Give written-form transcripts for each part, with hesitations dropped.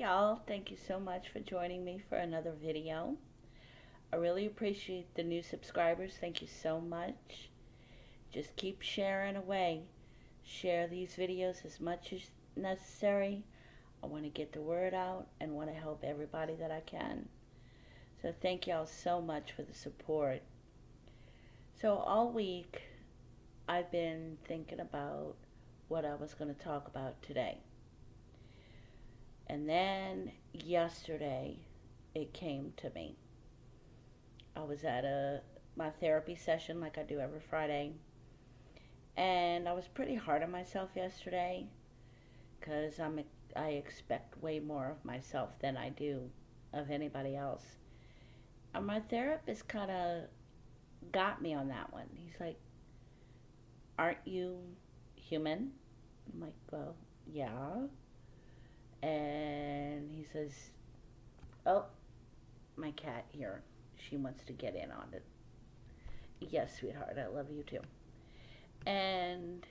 y'all. Thank you so much for joining me for another video. I really appreciate the new subscribers. Thank you so much. Just keep sharing away. Share these videos as much as necessary. I want to get the word out and want to help everybody that I can. So thank y'all so much for the support. So all week I've been thinking about what I was going to talk about today. And then yesterday it came to me. I was at my therapy session like I do every Friday. And I was pretty hard on myself yesterday because I expect way more of myself than I do of anybody else. And my therapist kind of got me on that one. He's like, "Aren't you human?" I'm like, "Well, yeah." And he says, "Oh, my cat here. She wants to get in on it." "Yes, sweetheart, I love you too." And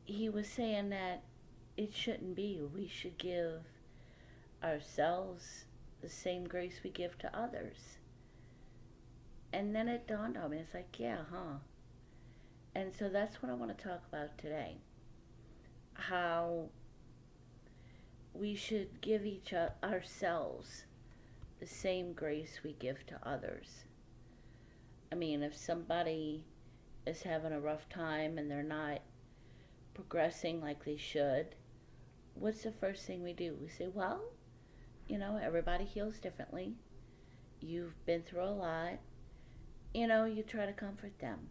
he was saying that it shouldn't be. We should give ourselves the same grace we give to others. And then it dawned on me. It's like, yeah, huh? And so that's what I want to talk about today. How we should give ourselves the same grace we give to others. I mean, if somebody is having a rough time and they're not progressing like they should, what's the first thing we do? We say, well, everybody heals differently. You've been through a lot. You try to comfort them.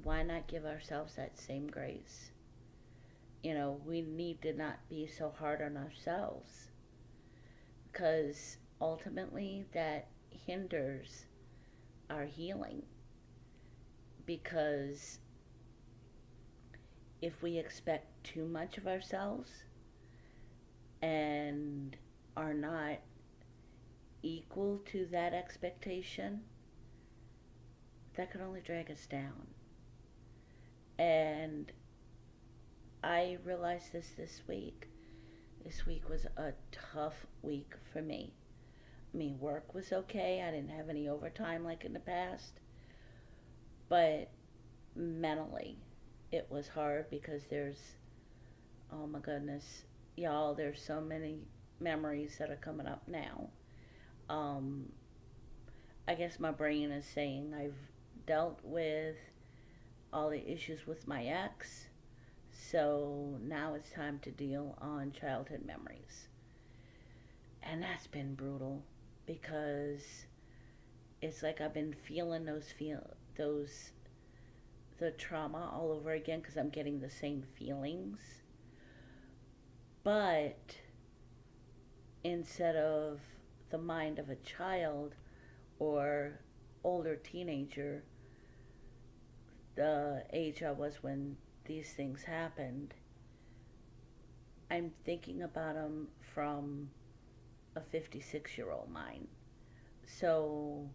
Why not give ourselves that same grace? We need to not be so hard on ourselves because ultimately that hinders our healing. Because if we expect too much of ourselves and are not equal to that expectation, that could only drag us down. And I realized this week. This week was a tough week for me. I mean, work was okay. I didn't have any overtime like in the past. But mentally, it was hard because oh my goodness, y'all, there's so many memories that are coming up now. I guess my brain is saying I've dealt with all the issues with my ex, so now it's time to deal on childhood memories. And that's been brutal because it's like I've been feeling the trauma all over again because I'm getting the same feelings. But instead of the mind of a child or older teenager, the age I was when these things happened, I'm thinking about them from a 56-year-old mind. So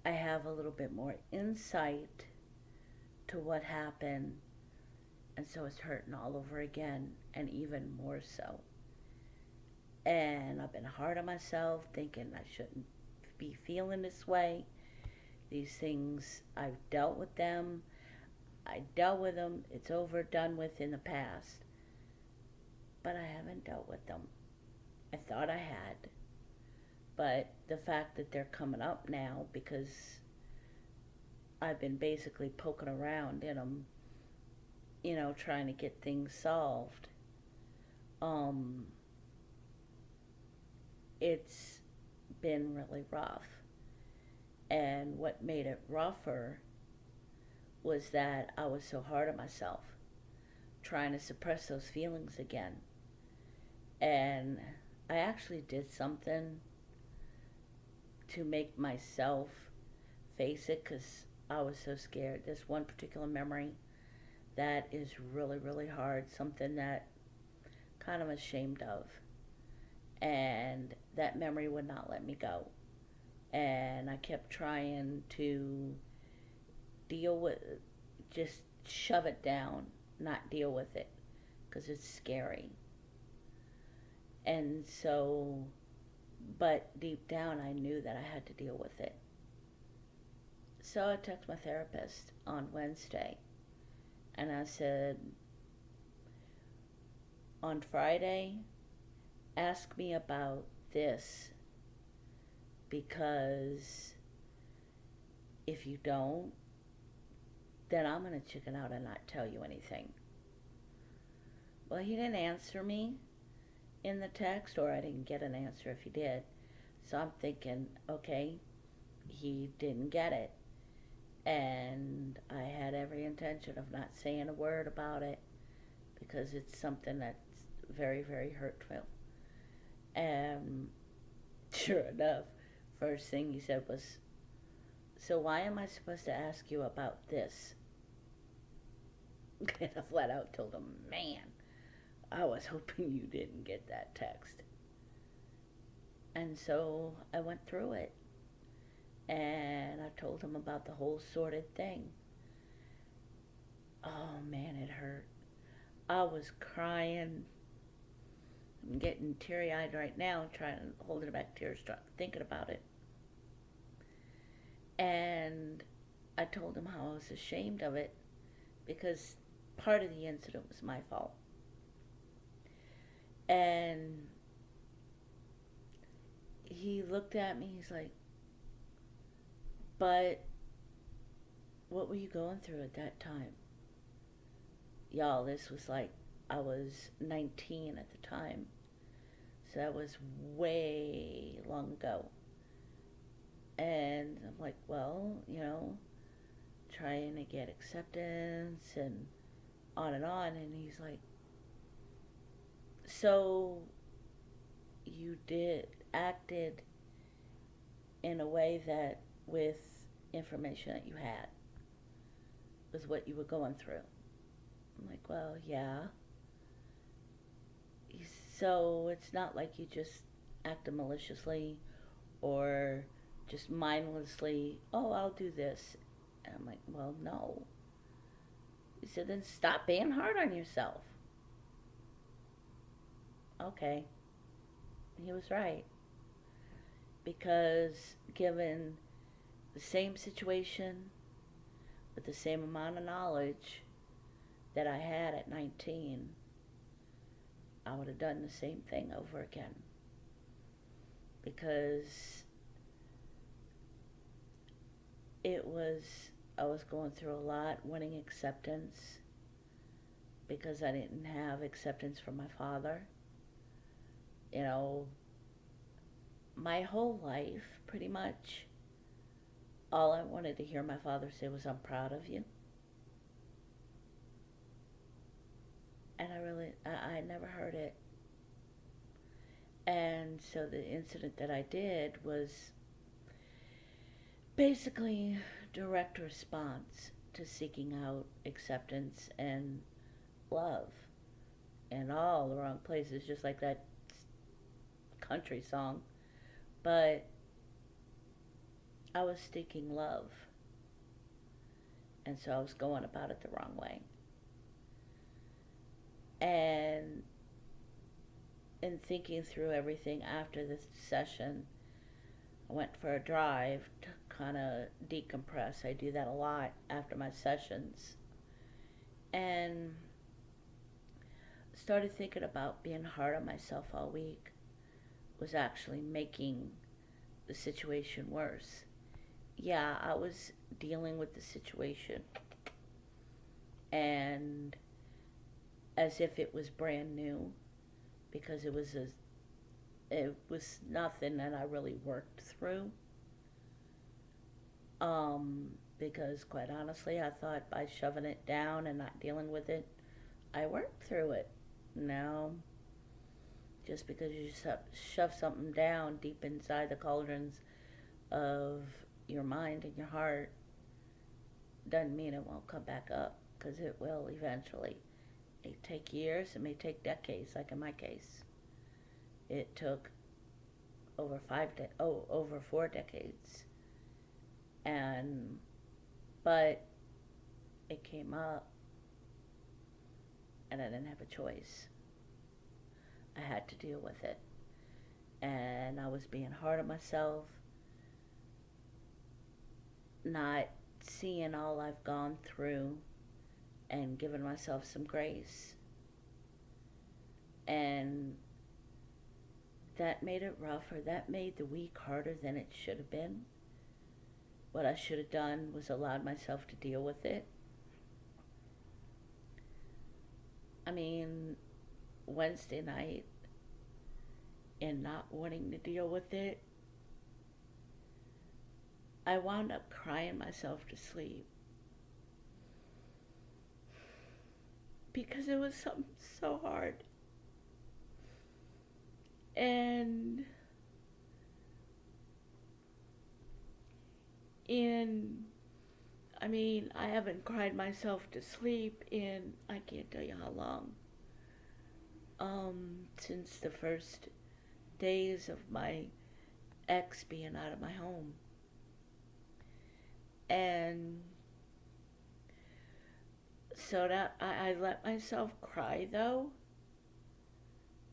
I have a little bit more insight to what happened, and so it's hurting all over again, and even more so. And I've been hard on myself, thinking I shouldn't be feeling this way. These things, I've dealt with them. I dealt with them. It's over, done with in the past. But I haven't dealt with them. I thought I had. But the fact that they're coming up now because I've been basically poking around in them, trying to get things solved. It's been really rough. And what made it rougher was that I was so hard on myself, trying to suppress those feelings again. And I actually did something to make myself face it because I was so scared. There's one particular memory that is really, really hard, something that kind of ashamed of. And that memory would not let me go. And I kept trying to deal with it, just shove it down, not deal with it, because it's scary. And so, but deep down, I knew that I had to deal with it. So I texted my therapist on Wednesday and I said, on Friday, ask me about this, because if you don't, then I'm going to chicken out and not tell you anything. Well, he didn't answer me in the text, or I didn't get an answer if he did. So I'm thinking, okay, he didn't get it. And I had every intention of not saying a word about it because it's something that's very, very hurtful. And sure enough, first thing he said was, so why am I supposed to ask you about this? And I flat out told him, man, I was hoping you didn't get that text. And so I went through it. And I told him about the whole sordid thing. Oh man, it hurt. I was crying. I'm getting teary-eyed right now, holding back tears, thinking about it. And I told him how I was ashamed of it because part of the incident was my fault. And he looked at me, he's like, but what were you going through at that time? Y'all, this was like, I was 19 at the time. So that was way long ago. And I'm like, well, trying to get acceptance and on and on. And he's like, so you acted in a way that with information that you had was what you were going through. I'm like, well, yeah. So it's not like you just acted maliciously or just mindlessly, oh, I'll do this. And I'm like, well, no. He said, then stop being hard on yourself. Okay. He was right. Because given the same situation with the same amount of knowledge that I had at 19, I would have done the same thing over again. Because I was going through a lot, wanting acceptance, because I didn't have acceptance from my father. My whole life, pretty much, all I wanted to hear my father say was, I'm proud of you. And I never heard it. And so the incident that I did was basically direct response to seeking out acceptance and love in all the wrong places, just like that country song. But I was seeking love, and so I was going about it the wrong way. And in thinking through everything after this session, I went for a drive to kind of decompress. I do that a lot after my sessions. And started thinking about being hard on myself all week was actually making the situation worse. Yeah, I was dealing with the situation and as if it was brand new, because it was nothing that I really worked through. Because quite honestly, I thought by shoving it down and not dealing with it, I worked through it. No, just because you shove something down deep inside the cauldrons of your mind and your heart doesn't mean it won't come back up, because it will eventually. It may take years, it may take decades, like in my case. It took over 4 decades. But it came up and I didn't have a choice. I had had to deal with it. And I was being hard on myself, not seeing all I've gone through and giving myself some grace. And that made it rougher. That made the week harder than it should have been. What I should have done was allowed myself to deal with it. I mean, Wednesday night, and not wanting to deal with it, I wound up crying myself to sleep. Because it was something so hard. And I haven't cried myself to sleep in, I can't tell you how long. Since the first days of my ex being out of my home. And so that I let myself cry though.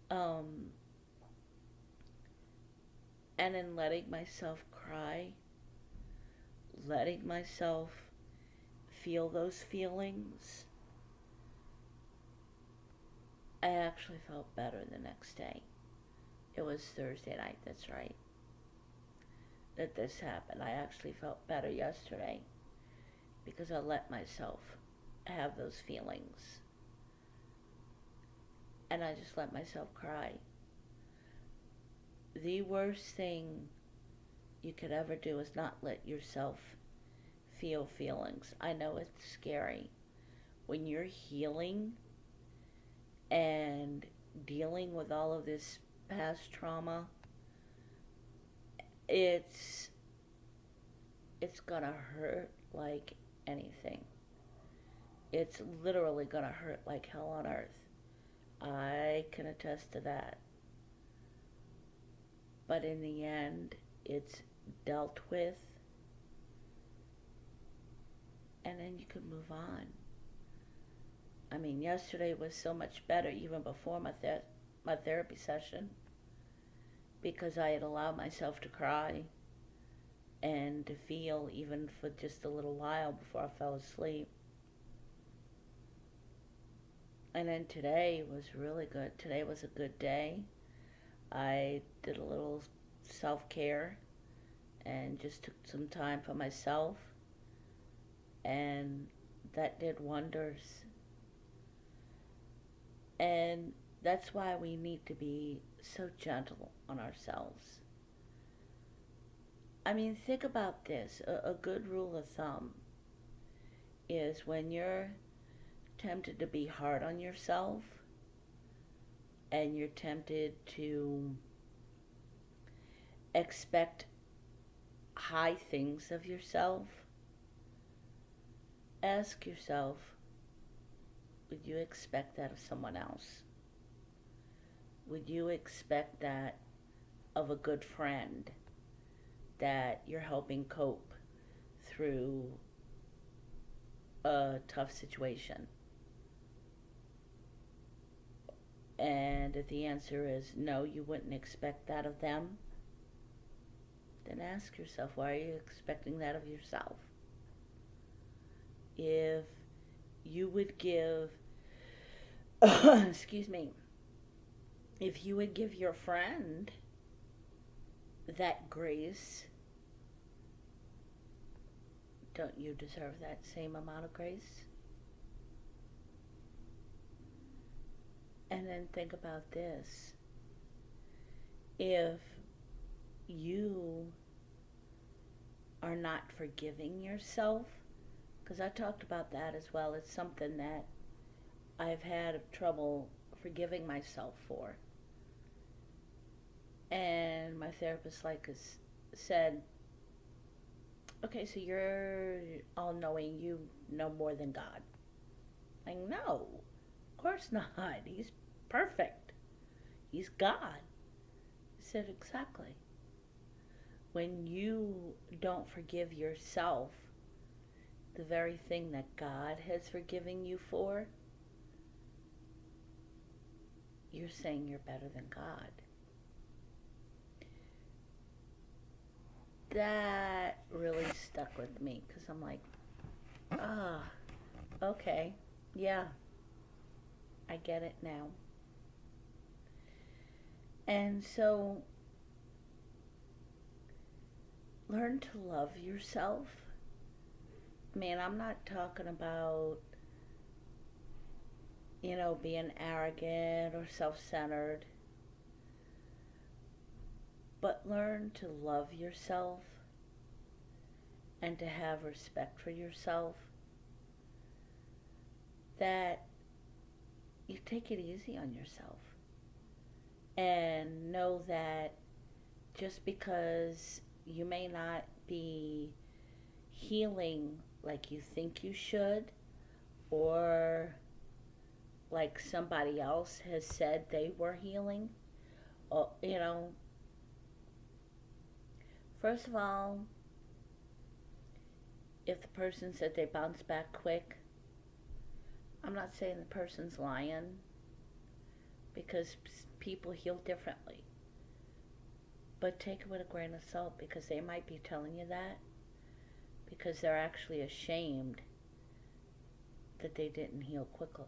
And in letting myself cry, letting myself feel those feelings, I actually felt better the next day. It was Thursday night, that's right, that this happened. I actually felt better yesterday because I let myself have those feelings. And I just let myself cry. The worst thing you could ever do is not let yourself feel feelings. I know it's scary. When you're healing and dealing with all of this past trauma, it's gonna hurt like anything. It's literally gonna hurt like hell on earth. I can attest to that. But in the end, it's dealt with, and then you can move on. I mean, yesterday was so much better, even before my therapy session, because I had allowed myself to cry and to feel even for just a little while before I fell asleep. And then today was really good. Today was a good day. I did a little self-care and just took some time for myself, and that did wonders. And that's why we need to be so gentle on ourselves. I mean, think about this. A good rule of thumb is when you're tempted to be hard on yourself and you're tempted to expect high things of yourself, ask yourself, would you expect that of someone else? Would you expect that of a good friend that you're helping cope through a tough situation? And if the answer is no, you wouldn't expect that of them, then ask yourself, why are you expecting that of yourself? If you would give, excuse me, if you would give your friend that grace, don't you deserve that same amount of grace? And then think about this. If you are not forgiving yourself, because I talked about that as well, it's something that I've had trouble forgiving myself for. And my therapist said, okay, so you're all-knowing, you know more than God. Like, no, of course not. He's perfect. He's God. I said, exactly. When you don't forgive yourself, the very thing that God has forgiven you for, you're saying you're better than God. That really stuck with me because I'm like, ah, okay, yeah, I get it now. And so, learn to love yourself. I mean, I'm not talking about, being arrogant or self-centered, but learn to love yourself and to have respect for yourself. That you take it easy on yourself and know that just because you may not be healing like you think you should, or like somebody else has said they were healing, or, first of all, if the person said they bounce back quick, I'm not saying the person's lying, because people heal differently. But take it with a grain of salt, because they might be telling you that because they're actually ashamed that they didn't heal quicker.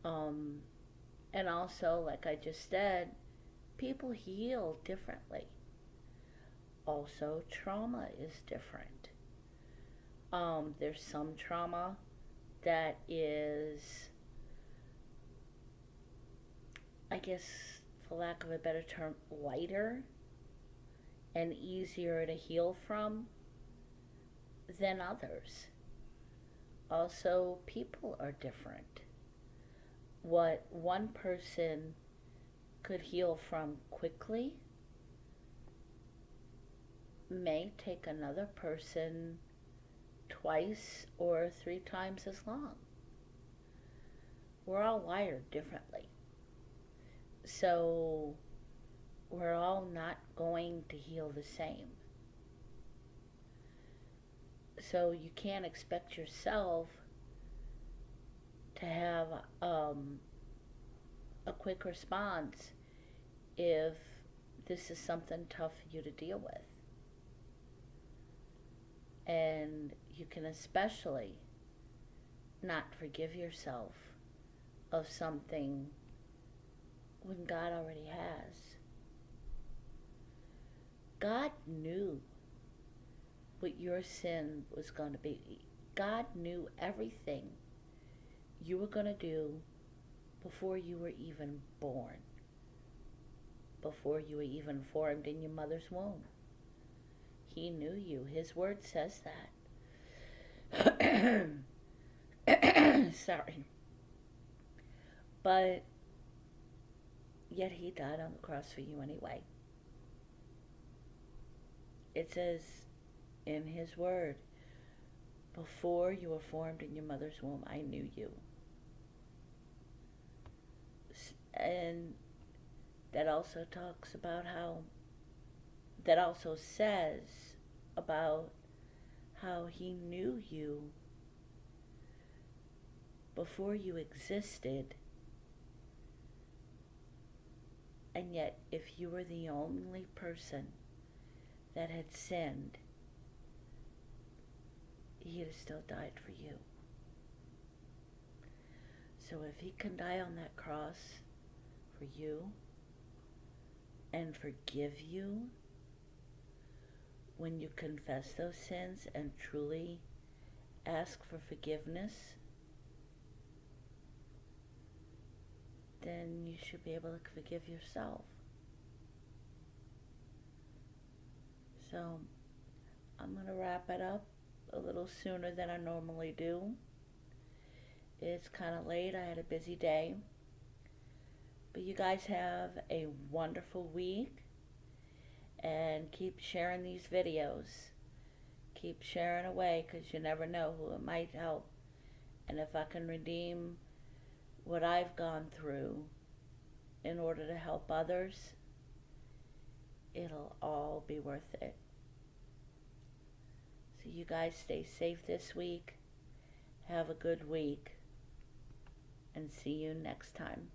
And also, like I just said, people heal differently. Also, trauma is different. There's some trauma that is, I guess, for lack of a better term, lighter and easier to heal from than others. Also, people are different. What one person could heal from quickly may take another person twice or 3 times as long. We're all wired differently. So we're all not going to heal the same. So you can't expect yourself to have a quick response if this is something tough for you to deal with. And you can especially not forgive yourself of something when God already has. God knew what your sin was going to be. God knew everything you were going to do before you were even born, before you were even formed in your mother's womb. He knew you. His word says that. Sorry. But yet he died on the cross for you anyway. It says in his word, before you were formed in your mother's womb, I knew you. And that also talks about that also says about how he knew you before you existed. And yet, if you were the only person that had sinned, he'd have still died for you. So if he can die on that cross for you and forgive you when you confess those sins and truly ask for forgiveness, then you should be able to forgive yourself. So I'm going to wrap it up a little sooner than I normally do. It's kind of late. I had a busy day. But you guys have a wonderful week. And keep sharing these videos. Keep sharing away, because you never know who it might help. And if I can redeem what I've gone through in order to help others, it'll all be worth it. So you guys stay safe this week. Have a good week. and see you next time.